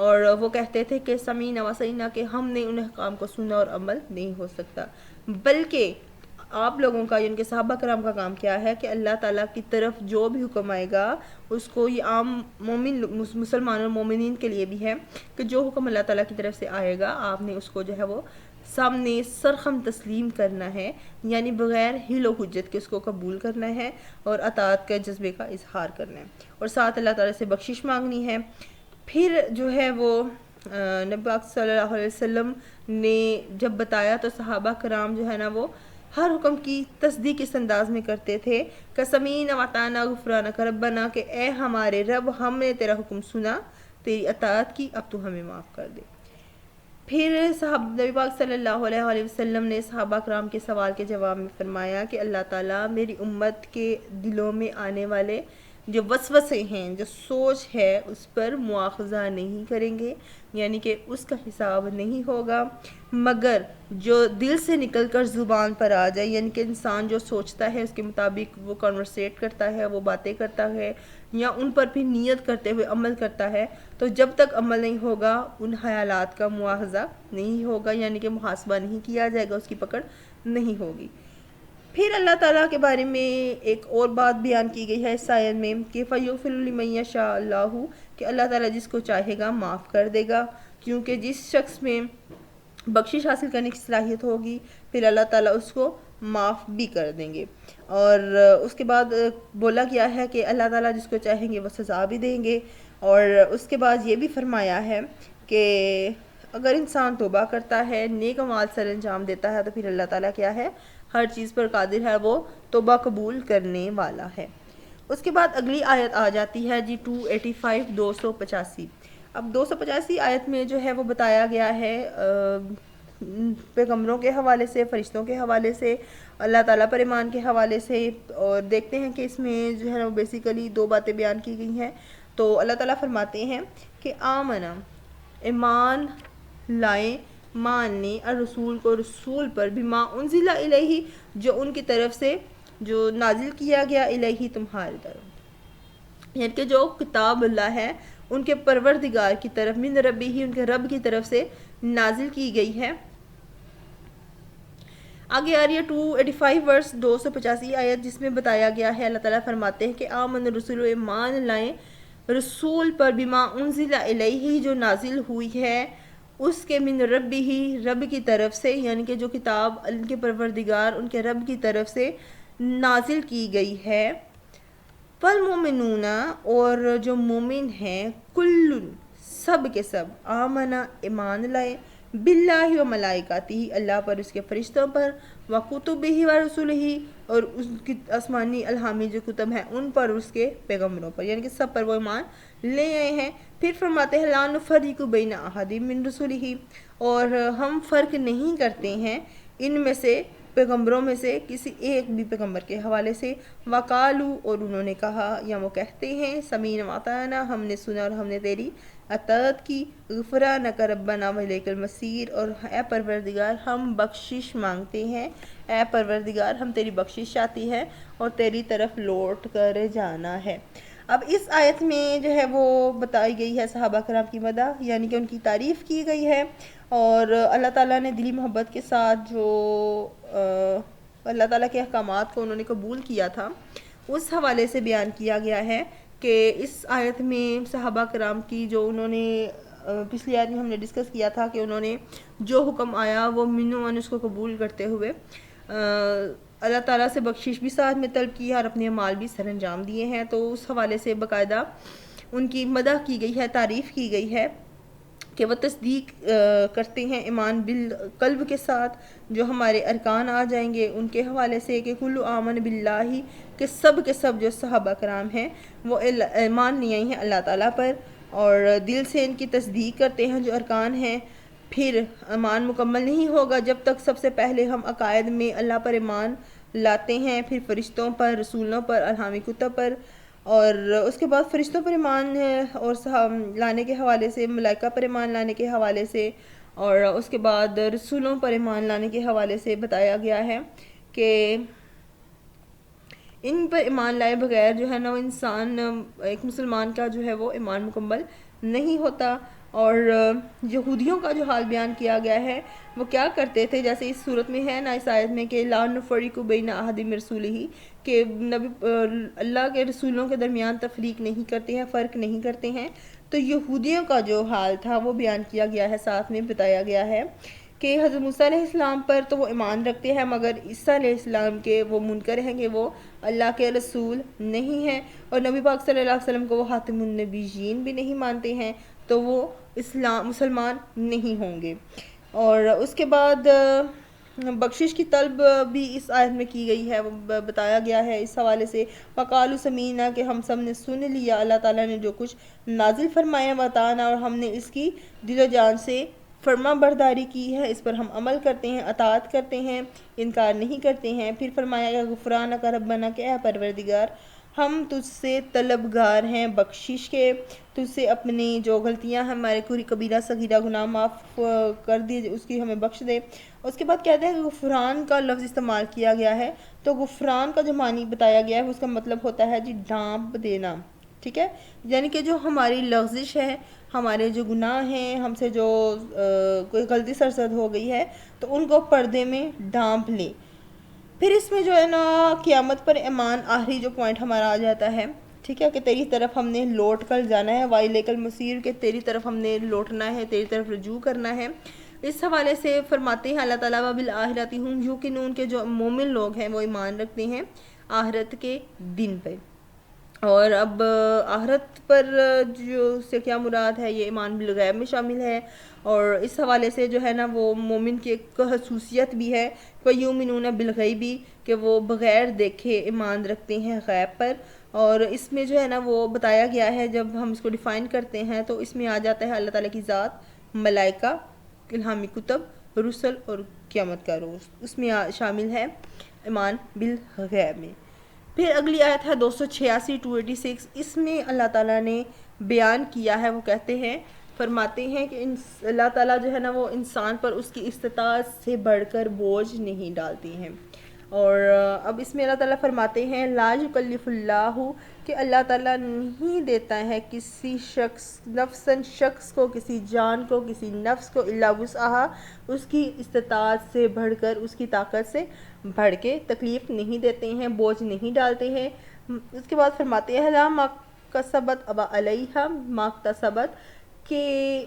اور وہ کہتے تھے کہ سمینا و سینا، کہ ہم نے ان احکام کو سنا اور عمل نہیں ہو سکتا، بلکہ آپ لوگوں کا یعنی کہ صحابہ کرام کا کام کیا ہے کہ اللہ تعالیٰ کی طرف جو بھی حکم آئے گا اس کو، یہ عام مومن مسلمان اور مومنین کے لیے بھی ہے کہ جو حکم اللہ تعالیٰ کی طرف سے آئے گا آپ نے اس کو جو ہے وہ سامنے سرخم تسلیم کرنا ہے، یعنی بغیر حیل و حجت کے اس کو قبول کرنا ہے اور اطاعت کے جذبے کا اظہار کرنا ہے، اور ساتھ اللہ تعالیٰ سے بخشش مانگنی ہے۔ پھر جو ہے وہ نبی پاک صلی اللہ علیہ وسلم نے جب بتایا تو صحابہ کرام جو ہے نا وہ ہر حکم کی تصدیق اس انداز میں کرتے تھے کہ سمینا و اطعنا غفرانک ربنا، کہ اے ہمارے رب ہم نے تیرا حکم سنا، تیری اطاعت کی، اب تو ہمیں معاف کر دے۔ پھر نبی پاک صلی اللہ علیہ وسلم نے صحابہ کرام کے سوال کے جواب میں فرمایا کہ اللہ تعالیٰ میری امت کے دلوں میں آنے والے جو وسوسے ہیں، جو سوچ ہے، اس پر مواخذہ نہیں کریں گے، یعنی کہ اس کا حساب نہیں ہوگا، مگر جو دل سے نکل کر زبان پر آ جائے، یعنی کہ انسان جو سوچتا ہے اس کے مطابق وہ کنورسیٹ کرتا ہے، وہ باتیں کرتا ہے، یا ان پر بھی نیت کرتے ہوئے عمل کرتا ہے، تو جب تک عمل نہیں ہوگا ان خیالات کا مواخذہ نہیں ہوگا، یعنی کہ محاسبہ نہیں کیا جائے گا، اس کی پکڑ نہیں ہوگی۔ پھر اللہ تعالیٰ کے بارے میں ایک اور بات بیان کی گئی ہے اس آیت میں کہ فَيُغْفِرُ لِمَن يَشَاءُ اللَّهُ، کہ اللہ تعالیٰ جس کو چاہے گا معاف کر دے گا، کیونکہ جس شخص میں بخشش حاصل کرنے کی صلاحیت ہوگی پھر اللہ تعالیٰ اس کو معاف بھی کر دیں گے۔ اور اس کے بعد بولا گیا ہے کہ اللہ تعالیٰ جس کو چاہیں گے وہ سزا بھی دیں گے، اور اس کے بعد یہ بھی فرمایا ہے کہ اگر انسان توبہ کرتا ہے، نیک اعمال سر انجام دیتا ہے، تو پھر اللہ تعالیٰ کیا ہے، ہر چیز پر قادر ہے، وہ توبہ قبول کرنے والا ہے۔ اس کے بعد اگلی آیت آ جاتی ہے جی 285 285۔ اب 285 آیت میں جو ہے وہ بتایا گیا ہے پیغمبروں کے حوالے سے، فرشتوں کے حوالے سے، اللہ تعالیٰ پر ایمان کے حوالے سے، اور دیکھتے ہیں کہ اس میں جو ہے وہ بیسیکلی دو باتیں بیان کی گئی ہیں۔ تو اللہ تعالیٰ فرماتے ہیں کہ آمنا، ایمان لائیں، ماننے، الرسول کو رسول پر، بما انزل الیہ، جو ان کی طرف سے جو نازل کیا گیا، الیہ تمہاری طرف، یعنی کہ جو کتاب اللہ ہے ان کے پروردگار کی طرف، من ربی ہی، ان کے رب کی طرف سے نازل کی گئی ہے۔ آگے آ رہی ہے 285 ورس 285 آیت، جس میں بتایا گیا ہے، اللہ تعالیٰ فرماتے ہیں کہ آمن الرسول، ایمان لائیں رسول پر، بما انزل الیہ، جو نازل ہوئی ہے اس کے، من ربی ہی، رب کی طرف سے، یعنی کہ جو کتاب ان کے پروردگار ان کے رب کی طرف سے نازل کی گئی ہے۔ والمؤمنون، اور جو مومن ہیں، کل، سب کے سب، آمنا، ایمان لائے، باللہ و ملائکاتہ، اللہ پر، اس کے فرشتوں پر، وکتبہ و رسلہ، اور اس کی آسمانی الہامی جو کتب ہیں ان پر، اس کے پیغمبروں پر، یعنی کہ سب پر وہ ایمان لے آئے ہیں۔ پھر فرماتے ہیں لا نفرق بین احد من رسلہ، اور ہم فرق نہیں کرتے ہیں ان میں سے، پیغمبروں میں سے، کسی ایک بھی پیغمبر کے حوالے سے، وقالو، اور انہوں نے کہا یا وہ کہتے ہیں، سمینا و اطعنا، ہم نے سنا اور ہم نے تیری اطاعت کی، غفرانک ربنا و الیک المصیر، اور اے پروردگار ہم بخشش مانگتے ہیں، اے پروردگار ہم تیری بخشش چاہتی ہے اور تیری طرف لوٹ کر جانا ہے۔ اب اس آیت میں جو ہے وہ بتائی گئی ہے صحابہ کرام کی مدح، یعنی کہ ان کی تعریف کی گئی ہے، اور اللہ تعالیٰ نے دلی محبت کے ساتھ جو اللہ تعالیٰ کے احکامات کو انہوں نے قبول کیا تھا، اس حوالے سے بیان کیا گیا ہے کہ اس آیت میں صحابہ کرام کی جو انہوں نے پچھلی آیت میں ہم نے ڈسکس کیا تھا کہ انہوں نے جو حکم آیا وہ منو اس کو قبول کرتے ہوئے اللہ تعالیٰ سے بخشش بھی ساتھ میں طلب کی اور اپنے اعمال بھی سر انجام دیے ہیں۔ تو اس حوالے سے باقاعدہ ان کی مدح کی گئی ہے، تعریف کی گئی ہے کہ وہ تصدیق کرتے ہیں ایمان بالقلب کے ساتھ، جو ہمارے ارکان آ جائیں گے ان کے حوالے سے، کہ کل آمن باللہ، کہ سب کے سب جو صحابہ کرام ہیں وہ ایمان لے آئی ہیں اللہ تعالیٰ پر، اور دل سے ان کی تصدیق کرتے ہیں جو ارکان ہیں۔ پھر ایمان مکمل نہیں ہوگا جب تک سب سے پہلے ہم عقائد میں اللہ پر ایمان لاتے ہیں، پھر فرشتوں پر، رسولوں پر، الہامی کتب پر، اور اس کے بعد فرشتوں پر ایمان اور لانے کے حوالے سے، ملائکہ پر ایمان لانے کے حوالے سے، اور اس کے بعد رسولوں پر ایمان لانے کے حوالے سے بتایا گیا ہے کہ ان پر ایمان لائے بغیر جو ہے نا وہ انسان، ایک مسلمان کا جو ہے وہ ایمان مکمل نہیں ہوتا۔ اور یہودیوں کا جو حال بیان کیا گیا ہے وہ کیا کرتے تھے، جیسے اس صورت میں ہے نا اس آیت میں کہ لا نفرق بین احد من رسولہ، کہ نبی اللہ کے رسولوں کے درمیان تفریق نہیں کرتے ہیں، فرق نہیں کرتے ہیں. تو یہودیوں کا جو حال تھا وہ بیان کیا گیا ہے، ساتھ میں بتایا گیا ہے کہ حضرت موسیٰ علیہ السلام پر تو وہ ایمان رکھتے ہیں، مگر عیسیٰ علیہ السلام کے وہ منکر ہیں کہ وہ اللہ کے رسول نہیں ہیں، اور نبی پاک صلی اللہ علیہ وسلم کو وہ خاتم النبیین بھی نہیں مانتے ہیں، تو وہ مسلمان نہیں ہوں گے. اور اس کے بعد بخشش کی طلب بھی اس آیت میں کی گئی ہے، وہ بتایا گیا ہے اس حوالے سے وقالو سمینا، کہ ہم سب نے سن لیا اللہ تعالیٰ نے جو کچھ نازل فرمایا، وطانا، اور ہم نے اس کی دل و جان سے فرما برداری کی ہے، اس پر ہم عمل کرتے ہیں، اطاعت کرتے ہیں، انکار نہیں کرتے ہیں. پھر فرمایا کہ غفرانک ربنا، کہ اے پروردگار ہم تجھ سے طلبگار ہیں بخشش کے، تجھ سے اپنی جو غلطیاں ہیں ہمارے کوئی کبیرہ صغیرہ گناہ معاف کر دی، اس کی ہمیں بخش دے. اس کے بعد کہتے ہیں کہ غفران کا لفظ استعمال کیا گیا ہے، تو غفران کا جو معنی بتایا گیا ہے اس کا مطلب ہوتا ہے جی ڈھانپ دینا، ٹھیک ہے، یعنی کہ جو ہماری لغزش ہے، ہمارے جو گناہ ہیں، ہم سے جو کوئی غلطی سرزد ہو گئی ہے تو ان کو پردے میں ڈھانپ لے. پھر اس میں جو ہے نا قیامت پر ایمان، آخری جو پوائنٹ ہمارا آ جاتا ہے، ٹھیک ہے، کہ تیری طرف ہم نے لوٹ کر جانا ہے، وَإِلَيْكَ الْمَصِيرُ، کہ تیری طرف ہم نے لوٹنا ہے، تیری طرف رجوع کرنا ہے. اس حوالے سے فرماتے ہیں اللہ تعالیٰ وَبِالْآخِرَةِ هُمْ يُوقِنُونَ، کے جو مومن لوگ ہیں وہ ایمان رکھتے ہیں آخرت کے دن پہ. اور اب آخرت پر جو سے کیا مراد ہے، یہ ایمان بالغیب میں شامل ہے، اور اس حوالے سے جو ہے نا وہ مومن کی ایک خصوصیت بھی ہے وَيُؤْمِنُونَ بِالْغَيْبِ، کہ وہ بغیر دیکھے ایمان رکھتے ہیں غیب پر. اور اس میں جو ہے نا وہ بتایا گیا ہے، جب ہم اس کو ڈیفائن کرتے ہیں تو اس میں آ جاتا ہے اللہ تعالیٰ کی ذات، ملائکہ، الہامی کتب، رسل اور قیامت کا روز، اس میں شامل ہے ایمان بالغیب میں. پھر اگلی آیت ہے 286 286، اس میں اللہ تعالیٰ نے بیان کیا ہے، وہ کہتے ہیں، فرماتے ہیں کہ اللہ تعالیٰ جو ہے نا وہ انسان پر اس کی استطاعت سے بڑھ کر بوجھ نہیں ڈالتے ہیں. اور اب اس میں اللہ تعالیٰ فرماتے ہیں لا یکلف اللہ، کہ اللہ تعالیٰ نہیں دیتا ہے کسی شخص کو، کسی جان کو، کسی نفس کو الا وسعہا، اس کی استطاعت سے بڑھ کر، اس کی طاقت سے بڑھ کے تکلیف نہیں دیتے ہیں، بوجھ نہیں ڈالتے ہیں. اس کے بعد فرماتے ہیں لا ما کسبت ابا علیہا ما اکتسبت، کہ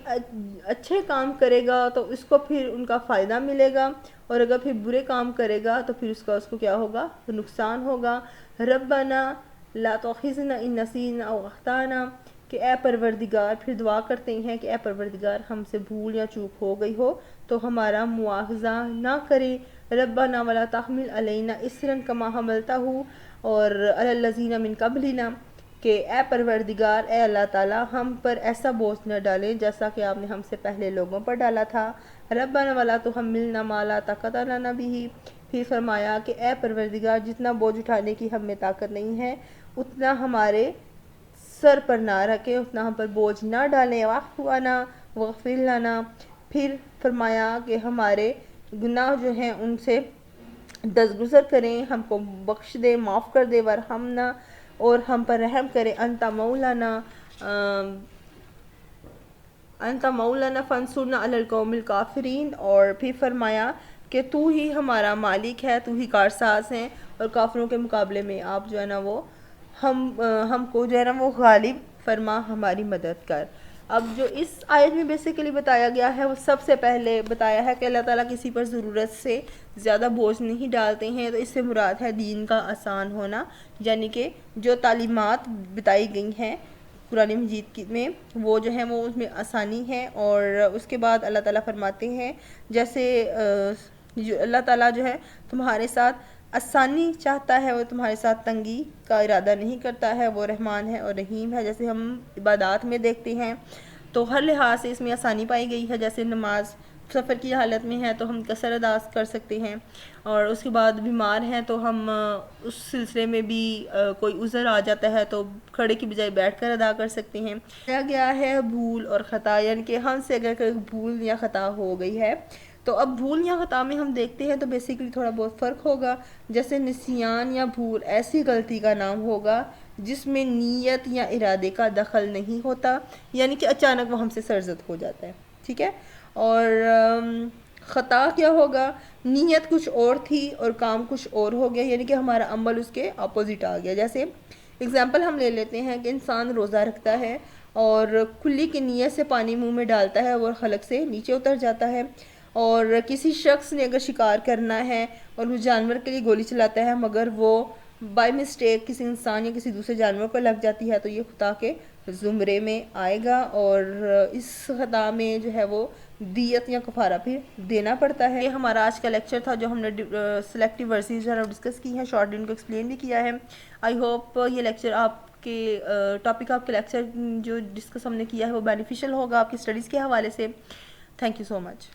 اچھے کام کرے گا تو اس کو پھر ان کا فائدہ ملے گا، اور اگر پھر برے کام کرے گا تو پھر اس کو کیا ہوگا، نقصان ہوگا. ربنا لا تؤاخذنا ان نسینا او اخطانا، کہ اے پروردگار، پھر دعا کرتے ہیں کہ اے پروردگار ہم سے بھول یا چوک ہو گئی ہو تو ہمارا مواخذہ نہ کرے. ربنا ولا تحمل علینا اسرا کما حملتہ، اور علی الذین من قبلنا، کہ اے پروردگار، اے اللہ تعالیٰ ہم پر ایسا بوجھ نہ ڈالیں جیسا کہ آپ نے ہم سے پہلے لوگوں پر ڈالا تھا. ربنا ولا تحملنا ما لا طاقت لنا بہ، پھر فرمایا کہ اے پروردگار جتنا بوجھ اٹھانے کی ہم میں طاقت نہیں ہے اتنا ہمارے سر پر نہ رکھیں، اتنا ہم پر بوجھ نہ ڈالیں. واعف عنا واغفر لنا، پھر فرمایا کہ ہمارے گناہ جو ہیں ان سے درگزر کریں، ہم کو بخش دے، معاف کر دے. ورحمنا، اور ہم پر رحم کرے. انت مولانا فانصرنا علی القوم الکافرین، اور پھر فرمایا کہ تو ہی ہمارا مالک ہے، تو ہی کارساز ہیں، اور کافروں کے مقابلے میں آپ جو ہے نا وہ ہم کو جو ہے نا وہ غالب فرما، ہماری مدد کر. اب جو اس آیت میں بیسیکلی بتایا گیا ہے وہ سب سے پہلے بتایا ہے کہ اللہ تعالیٰ کسی پر ضرورت سے زیادہ بوجھ نہیں ڈالتے ہیں، تو اس سے مراد ہے دین کا آسان ہونا، یعنی کہ جو تعلیمات بتائی گئی ہیں قرآن مجید میں وہ جو ہیں وہ اس میں آسانی ہے. اور اس کے بعد اللہ تعالیٰ فرماتے ہیں جیسے جو اللہ تعالیٰ جو ہے تمہارے ساتھ آسانی چاہتا ہے، وہ تمہارے ساتھ تنگی کا ارادہ نہیں کرتا ہے، وہ رحمان ہے اور رحیم ہے. جیسے ہم عبادات میں دیکھتے ہیں تو ہر لحاظ سے اس میں آسانی پائی گئی ہے، جیسے نماز سفر کی حالت میں ہے تو ہم قصر ادا کر سکتے ہیں، اور اس کے بعد بیمار ہیں تو ہم اس سلسلے میں بھی کوئی عذر آ جاتا ہے تو کھڑے کی بجائے بیٹھ کر ادا کر سکتے ہیں. کہا گیا ہے بھول اور خطا، یعنی کہ ہم سے اگر کوئی بھول یا خطا ہو گئی ہے تو اب بھول یا خطا میں ہم دیکھتے ہیں تو بیسیکلی تھوڑا بہت فرق ہوگا. جیسے نسیان یا بھول ایسی غلطی کا نام ہوگا جس میں نیت یا ارادے کا دخل نہیں ہوتا, یعنی کہ اچانک وہ ہم سے سرزد ہو جاتا ہے, ٹھیک ہے. اور خطا کیا ہوگا, نیت کچھ اور تھی اور کام کچھ اور ہو گیا, یعنی کہ ہمارا عمل اس کے اپوزٹ آ گیا. جیسے اگزامپل ہم لے لیتے ہیں کہ انسان روزہ رکھتا ہے اور کھلی کی نیت سے پانی منہ میں ڈالتا ہے اور حلق سے نیچے اتر جاتا ہے. اور کسی شخص نے اگر شکار کرنا ہے اور وہ جانور کے لیے گولی چلاتا ہے مگر وہ بائی مسٹیک کسی انسان یا کسی دوسرے جانور کو لگ جاتی ہے, تو یہ خطا کے زمرے میں آئے گا, اور اس خطا میں جو ہے وہ دیت یا کفارہ پھر دینا پڑتا ہے. یہ ہمارا آج کا لیکچر تھا جو ہم نے سلیکٹیو ورسز جو ہے ڈسکس کی ہیں, شارٹ ان کو ایکسپلین بھی کیا ہے. آئی ہوپ یہ لیکچر آپ کے ٹاپک آپ کے لیکچر جو ڈسکس ہم نے کیا ہے وہ بینیفیشل ہوگا آپ کی اسٹڈیز کے حوالے سے. Thank you so much.